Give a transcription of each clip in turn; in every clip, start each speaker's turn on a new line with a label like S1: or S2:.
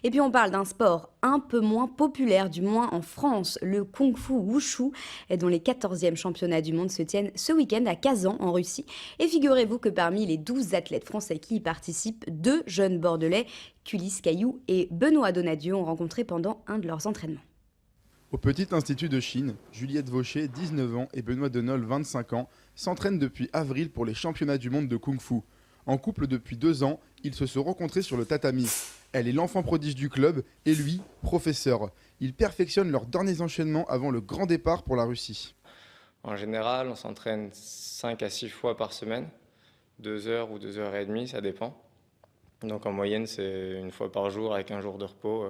S1: Et puis on parle d'un sport un peu moins populaire, du moins en France, le kung-fu wushu, dont les 14e championnats du monde se tiennent ce week-end à Kazan en Russie. Et figurez-vous que parmi les 12 athlètes français qui y participent, deux jeunes bordelais, Culis Caillou et Benoît Donadieu, ont rencontré pendant un de leurs entraînements.
S2: Au Petit Institut de Chine, Juliette Vaucher, 19 ans, et Benoît Denol, 25 ans, s'entraînent depuis avril pour les championnats du monde de kung-fu. En couple depuis 2 ans, ils se sont rencontrés sur le tatami. Elle est l'enfant prodige du club et lui, professeur. Ils perfectionnent leurs derniers enchaînements avant le grand départ pour la Russie.
S3: En général, on s'entraîne 5 à 6 fois par semaine, 2 heures ou 2 heures et demie, ça dépend. Donc en moyenne, c'est une fois par jour avec un jour de repos.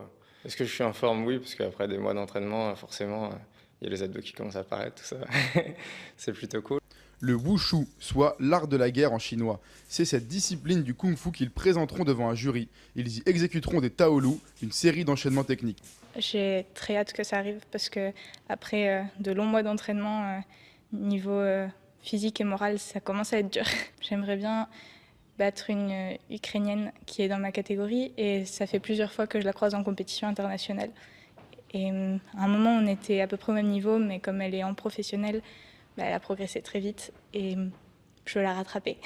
S3: Est-ce que je suis en forme? Oui, parce qu'après des mois d'entraînement, forcément, il y a les abdos qui commencent à apparaître, tout ça. C'est plutôt cool.
S2: Le wushu, soit l'art de la guerre en chinois. C'est cette discipline du kung-fu qu'ils présenteront devant un jury. Ils y exécuteront des taolu, une série d'enchaînements techniques.
S4: J'ai très hâte que ça arrive parce que après de longs mois d'entraînement, niveau physique et moral, ça commence à être dur. J'aimerais bien battre une Ukrainienne qui est dans ma catégorie et ça fait plusieurs fois que je la croise en compétition internationale. Et à un moment, on était à peu près au même niveau, mais comme elle est en professionnel, elle a progressé très vite et je veux la rattraper.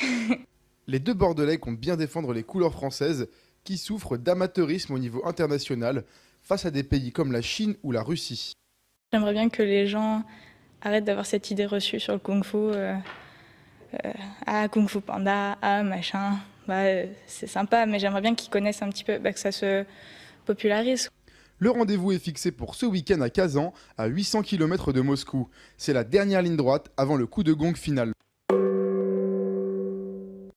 S2: Les deux Bordelais comptent bien défendre les couleurs françaises qui souffrent d'amateurisme au niveau international face à des pays comme la Chine ou la Russie.
S4: J'aimerais bien que les gens arrêtent d'avoir cette idée reçue sur le kung-fu. Kung Fu Panda, machin. C'est sympa, mais j'aimerais bien qu'ils connaissent un petit peu, que ça se popularise.
S2: Le rendez-vous est fixé pour ce week-end à Kazan, à 800 km de Moscou. C'est la dernière ligne droite avant le coup de gong final.